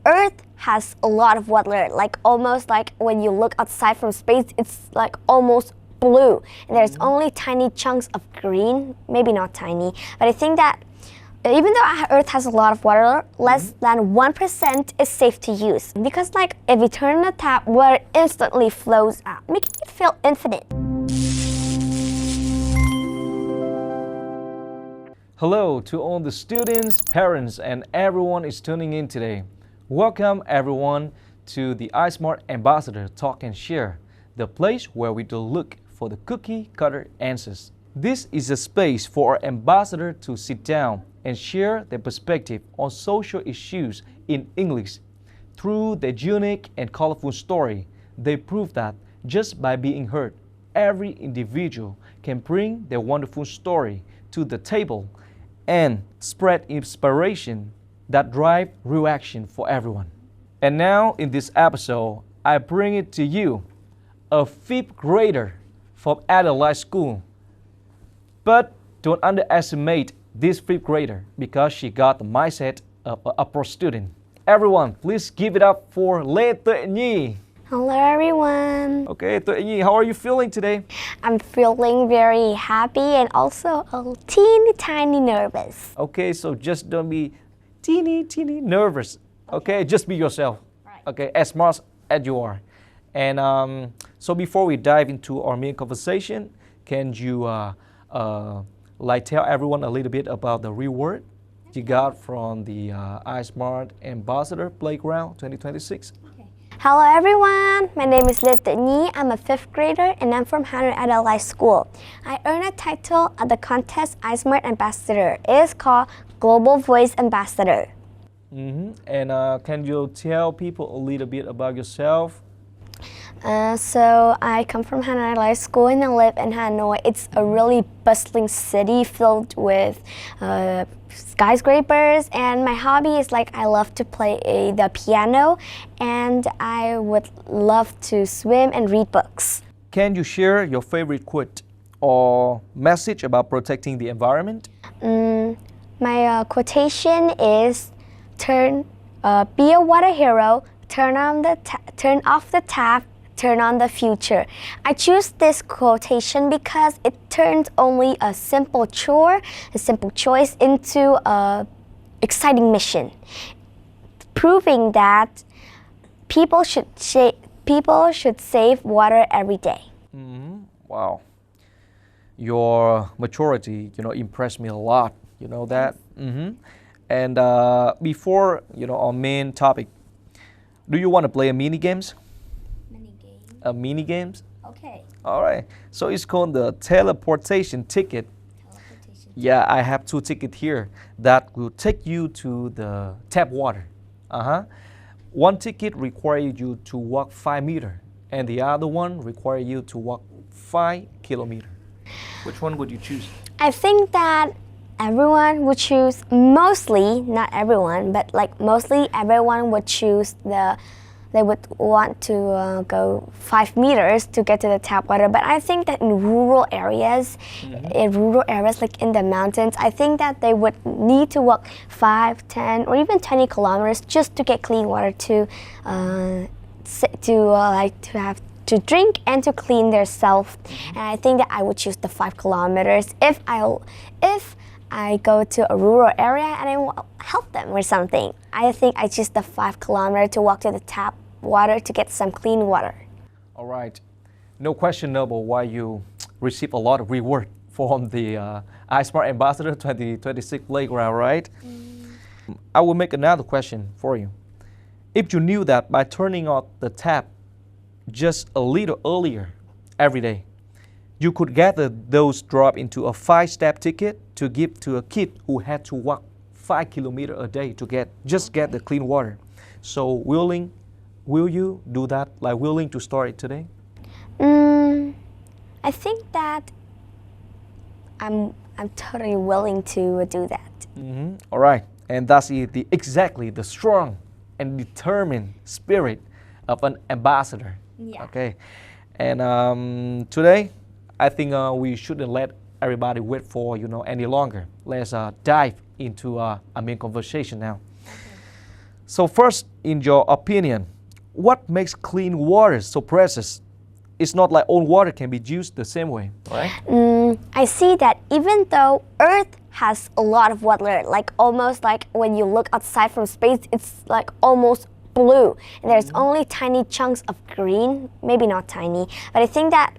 Earth has a lot of water, like almost like when you look outside from space, it's like almost blue. And there's only tiny chunks of green, maybe not tiny, but I think that even though Earth has a lot of water, less than 1% is safe to use. Because like if you turn the tap, water instantly flows out, making it feel infinite. Hello to all the students, parents, and everyone is tuning in today. Welcome everyone to the iSMART Ambassador Talk and Share, the place where we do look for the cookie-cutter answers. This is a space for our ambassador to sit down and share their perspective on social issues in English. Through their unique and colorful story, they prove that just by being heard, every individual can bring their wonderful story to the table and spread inspiration that drive real action for everyone. And now in this episode, I bring it to you, a 5th grader from Adelaide School. But don't underestimate this 5th grader because she got the mindset of an upper student. Everyone, please give it up for Lê Tuệ Nhi. Hello everyone. Okay, Tuệ Nhi, how are you feeling today? I'm feeling very happy and also a teeny tiny nervous. Okay, so just don't be teeny nervous. Okay, just be yourself. Right. Okay, as smart as you are. And so before we dive into our main conversation, can you like tell everyone a little bit about the reward you got from the iSMART Ambassador Playground 2026? Hello everyone, my name is Lê Tuệ Nhi. I'm a 5th grader and I'm from Hà Nội Adelaide School. I earned a title at the contest iSMART Ambassador. It is called Global Voice Ambassador. And can you tell people a little bit about yourself? So I come from Hà Nội Adelaide School and I live in Hanoi. It's a really bustling city filled with skyscrapers, and my hobby is like I love to play the piano and I would love to swim and read books. Can you share your favorite quote or message about protecting the environment? My quotation is be a water hero, turn off the tap, turn on the future. I choose this quotation because it turns only a simple choice into an exciting mission, proving that people should save water every day. Wow, your maturity, impressed me a lot. You know that. And before our main topic, do you want to play a mini games? Mini games? Okay. All right. So it's called the teleportation ticket. Yeah, I have 2 tickets here that will take you to the tap water. One ticket requires you to walk 5 meters, and the other one requires you to walk 5 kilometers. Which one would you choose? I think that everyone would choose, mostly, not everyone, but like mostly everyone would choose they would want to go 5 meters to get to the tap water. But I think that in rural areas like in the mountains, I think that they would need to walk 5, 10, or even 20 kilometers just to get clean water to drink and to clean their self. And I think that I would choose the 5 kilometers if I go to a rural area and I will help them with something. I think I choose the 5 kilometers to walk to the tap water to get some clean water. All right. No questionable why you receive a lot of reward from the iSMART Ambassador 2026 Playground, right? I will make another question for you. If you knew that by turning on the tap just a little earlier every day, you could gather those drops into a 5-step ticket to give to a kid who had to walk 5 kilometers a day to get the clean water. So will you do that? Like willing to start it today? I think that I'm totally willing to do that. All right, and that's exactly the strong and determined spirit of an ambassador. Yeah. Okay, and today I think we shouldn't let everybody wait for any longer. Let's dive into a main conversation now. So first, in your opinion, what makes clean water so precious? It's not like all water can be used the same way, right? I see that even though Earth has a lot of water, like almost like when you look outside from space, it's like almost blue. And there's only tiny chunks of green, maybe not tiny, but I think that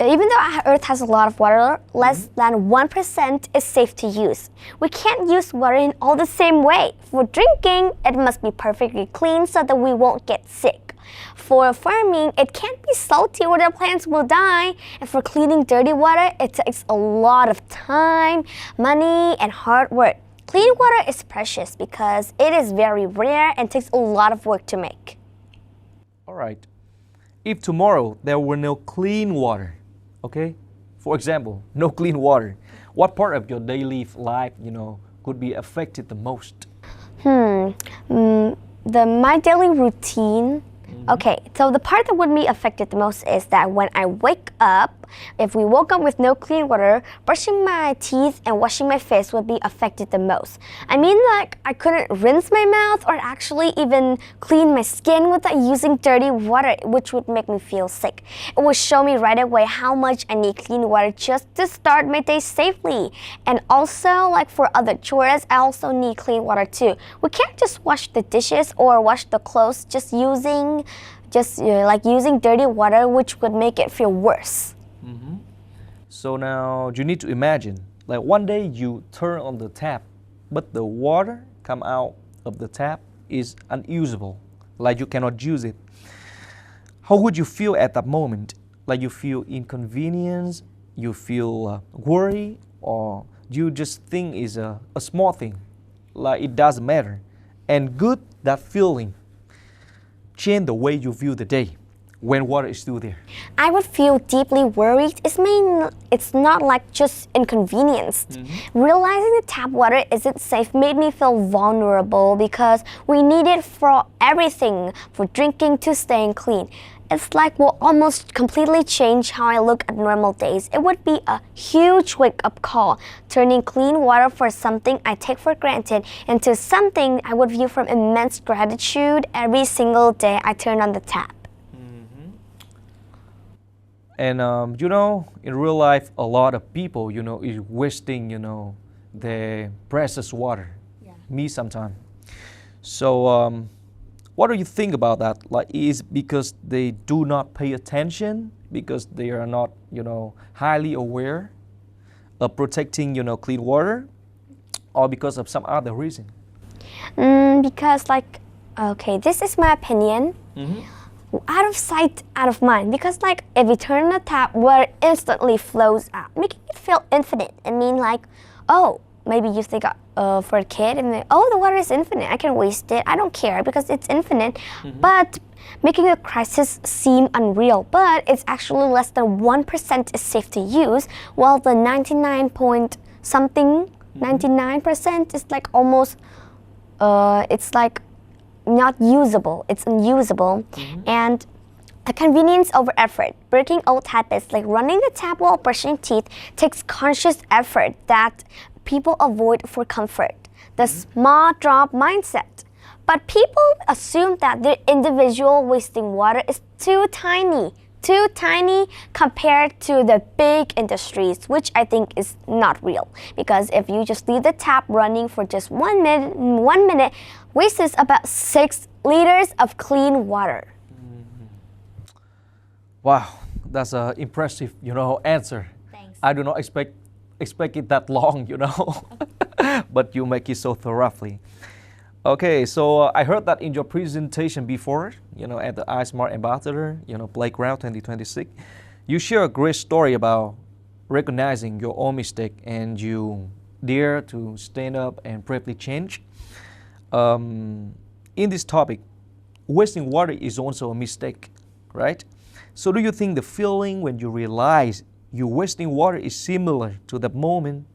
even though Earth has a lot of water, less than 1% is safe to use. We can't use water in all the same way. For drinking, it must be perfectly clean so that we won't get sick. For farming, it can't be salty or the plants will die. And for cleaning dirty water, it takes a lot of time, money, and hard work. Clean water is precious because it is very rare and takes a lot of work to make. All right. If tomorrow there were no clean water, okay? For example, no clean water, what part of your daily life, could be affected the most? My daily routine. Okay, so the part that would be affected the most is that when I wake up, if we woke up with no clean water, brushing my teeth and washing my face would be affected the most. I mean, like, I couldn't rinse my mouth or actually even clean my skin without using dirty water, which would make me feel sick. It would show me right away how much I need clean water just to start my day safely. And also, like for other chores, I also need clean water too. We can't just wash the dishes or wash the clothes using dirty water, which would make it feel worse. So now you need to imagine, like one day you turn on the tap, but the water come out of the tap is unusable, like you cannot use it. How would you feel at that moment? Like you feel inconvenience, you feel worry, or you just think it's a small thing, like it doesn't matter. And good, that feeling change the way you view the day when water is still there. I would feel deeply worried. It's not like just inconvenience. Realizing the tap water isn't safe made me feel vulnerable because we need it for everything, for drinking to staying clean. It's like will almost completely change how I look at normal days. It would be a huge wake-up call, turning clean water for something I take for granted into something I would view from immense gratitude every single day I turn on the tap. And in real life, a lot of people, is wasting, the precious water. Yeah. Me sometimes. So, what do you think about that? Like, is because they do not pay attention, because they are not, highly aware of protecting, clean water, or because of some other reason? Because, this is my opinion. Out of sight, out of mind. Because if you turn the tap, water instantly flows out, making it feel infinite. I mean, maybe you think for a kid, and the water is infinite. I can waste it. I don't care because it's infinite. But making the crisis seem unreal. But it's actually less than 1% is safe to use, while the 99% is almost, it's not usable, it's unusable. And a convenience over effort. Breaking old habits like running the tap while brushing teeth takes conscious effort that people avoid for comfort. The small drop mindset. But people assume that their individual wasting water is too tiny compared to the big industries, which I think is not real. Because if you just leave the tap running for just 1 minute, wastes about 6 liters of clean water. Wow, that's an impressive, answer. Thanks. I do not expect it that long, but you make it so thoroughly. Okay, so I heard that in your presentation before, at the iSMART Ambassador, Playground 2026, you share a great story about recognizing your own mistake and you dare to stand up and bravely change. In this topic, wasting water is also a mistake, right? So do you think the feeling when you realize you're wasting water is similar to the moment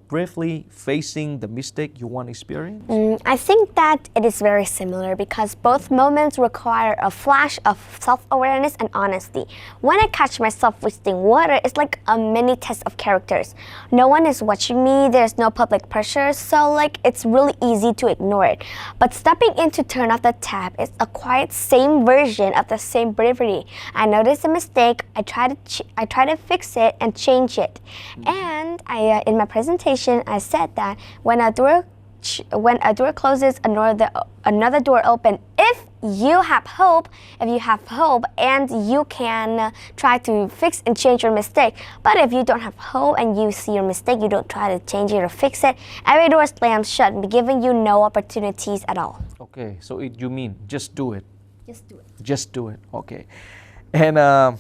briefly facing the mistake you want to experience? I think that it is very similar because both moments require a flash of self-awareness and honesty. When I catch myself wasting water, it's like a mini test of characters. No one is watching me, there's no public pressure, so like it's really easy to ignore it. But stepping in to turn off the tap is a quiet same version of the same bravery. I notice a mistake, I try to fix it and change it. And in my presentation, I said that when a door closes, another door opens. If you have hope and you can try to fix and change your mistake. But if you don't have hope and you see your mistake, you don't try to change it or fix it, every door slams shut, giving you no opportunities at all. Okay, so you mean just do it. Just do it. Just do it, okay. And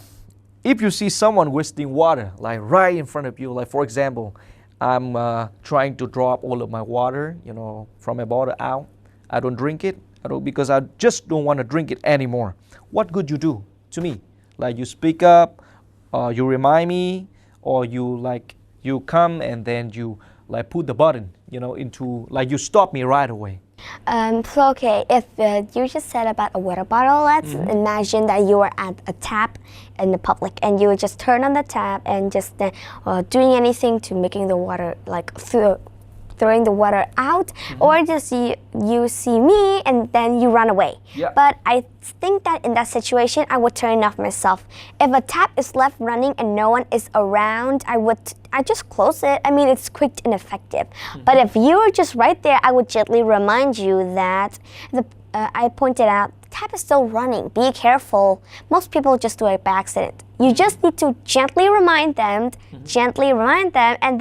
if you see someone wasting water, like right in front of you, like for example, I'm trying to drop all of my water, from my bottle out. I don't drink it because I just don't want to drink it anymore. What could you do to me? Like you speak up, you remind me, or you come and then you like put the button, into like you stop me right away. So okay, if you just said about a water bottle, let's imagine that you are at a tap in the public and you just turn on the tap and just doing anything to making the water throwing the water out, or just you see me and then you run away. Yeah. But I think that in that situation, I would turn it off myself. If a tap is left running and no one is around, I just close it. I mean, it's quick and effective. But if you were just right there, I would gently remind you that I pointed out, the tap is still running. Be careful. Most people just do it by accident. You just need to gently remind them, and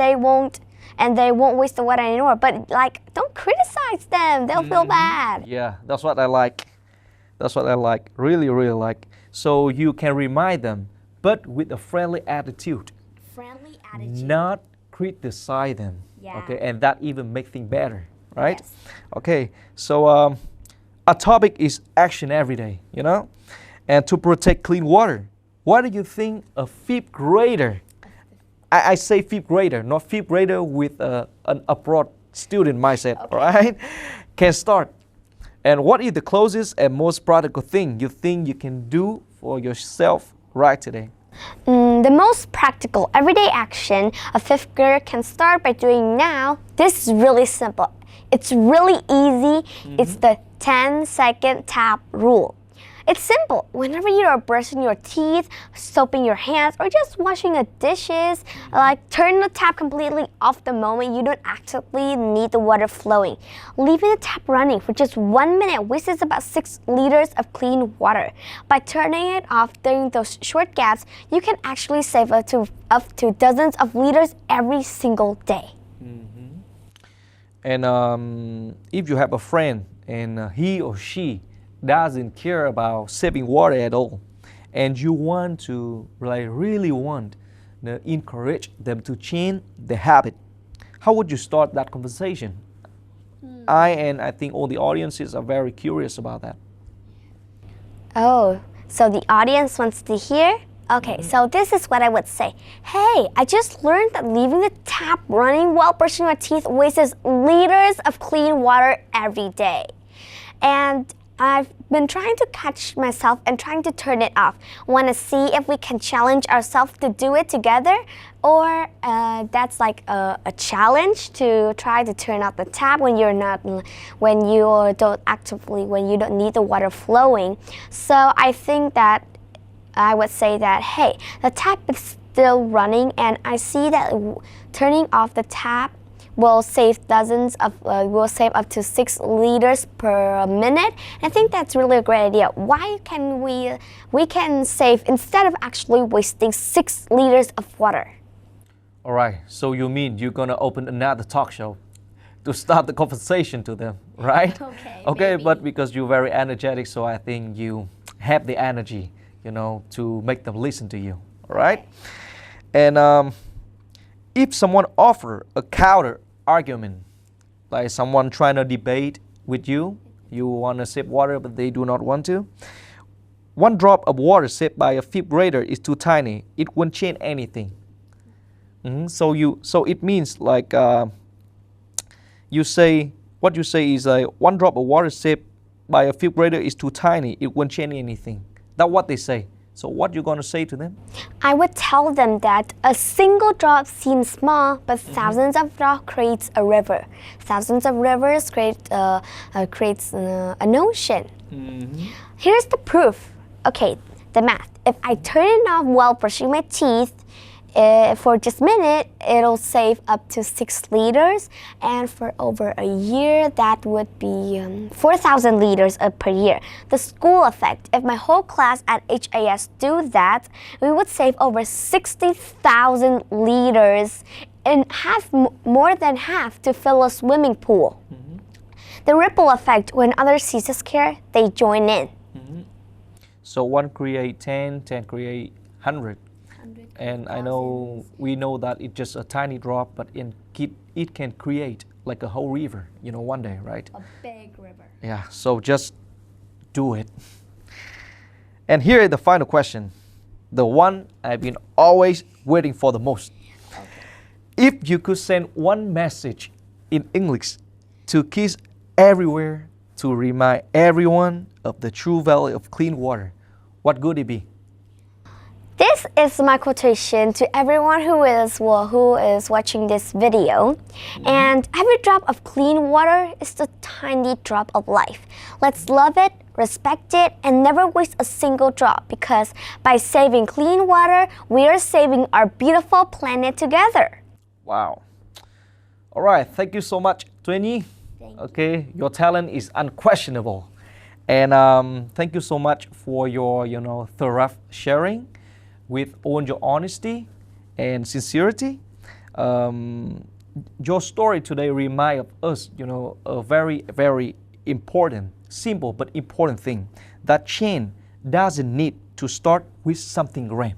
they won't waste the water anymore. But like, don't criticize them. They'll feel bad. Yeah, that's what I like. That's what I like. Really, really like. So you can remind them, but with a friendly attitude. Friendly attitude. Not criticize them. Yeah. Okay, and that even make things better, right? Yes. Okay, so our topic is action every day, and to protect clean water. What do you think a fifth grader? I say fifth grader, not fifth grader with an abroad student mindset, Okay. right? Can start. And what is the closest and most practical thing you think you can do for yourself right today? The most practical everyday action a fifth grader can start by doing now, this is really simple. It's really easy. It's the 10-second tap rule. It's simple. Whenever you are brushing your teeth, soaping your hands, or just washing the dishes, like turn the tap completely off the moment you don't actively need the water flowing. Leaving the tap running for just 1 minute wastes about 6 liters of clean water. By turning it off during those short gaps, you can actually save up to dozens of liters every single day. And if you have a friend and he or she doesn't care about saving water at all, and you want to really want to encourage them to change the habit, how would you start that conversation? I think all the audiences are very curious about that. Oh, so the audience wants to hear? Okay, so this is what I would say. Hey, I just learned that leaving the tap running while brushing your teeth wastes liters of clean water every day. And I've been trying to catch myself and trying to turn it off. Want to see if we can challenge ourselves to do it together? Or that's like a challenge to try to turn off the tap when you don't need the water flowing. So I think that I would say that, hey, the tap is still running and I see that turning off the tap will save up to 6 liters per minute. I think that's really a great idea. Why can we can save instead of actually wasting 6 liters of water? All right, so you mean you're gonna open another talk show to start the conversation to them, right? Okay, maybe. But because you're very energetic, so I think you have the energy, to make them listen to you, all right? And if someone offer a counter argument, like someone trying to debate with you want to save water but they do not want to. One drop of water saved by a fifth grader is too tiny. It won't change anything. So it means like you say, what you say is one drop of water saved by a fifth grader is too tiny. It won't change anything. That's what they say. So what you gonna say to them? I would tell them that a single drop seems small, but thousands of drops creates a river. Thousands of rivers creates an ocean. Here's the proof. Okay, the math. If I turn it off while brushing my teeth for just a minute, it'll save up to 6 liters, and for over a year, that would be 4,000 liters per year. The school effect. If my whole class at HAS do that, we would save over 60,000 liters, and more than half to fill a swimming pool. The ripple effect. When others see this care, they join in. So 1 create 10, 10 create 100. And I know, we know that it's just a tiny drop, but it can create like a whole river, you know, one day, right? A big river. Yeah, so just do it. And here is the final question, the one I've been always waiting for the most. Okay. If you could send one message in English to kids everywhere to remind everyone of the true value of clean water, what would it be? This is my quotation to everyone who is watching this video. And every drop of clean water is a tiny drop of life. Let's love it, respect it, and never waste a single drop, because by saving clean water, we are saving our beautiful planet together. Wow. All right, thank you so much, Tuệ Nhi. Okay, your talent is unquestionable. And thank you so much for your, thorough sharing with all your honesty and sincerity. Your story today reminds us, a very, very important, simple but important thing. That change doesn't need to start with something grand.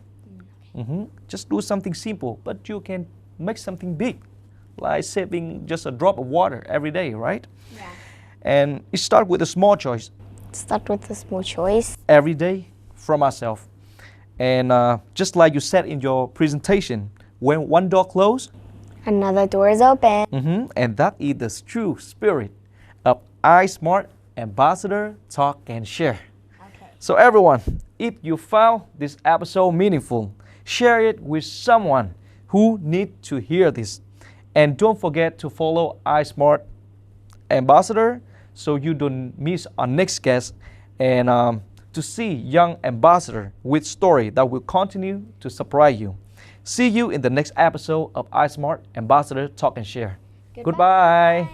Just do something simple, but you can make something big, like saving just a drop of water every day, right? Yeah. And it starts with a small choice. Start with a small choice. Every day from ourselves. And just like you said in your presentation, when one door closes, another door is open. And that is the true spirit of iSMART Ambassador Talk and Share. Okay. So everyone, if you found this episode meaningful, share it with someone who needs to hear this. And don't forget to follow iSMART Ambassador so you don't miss our next guest, and to see young ambassador with story that will continue to surprise you. See you in the next episode of iSMART Ambassador Talk and Share. Goodbye.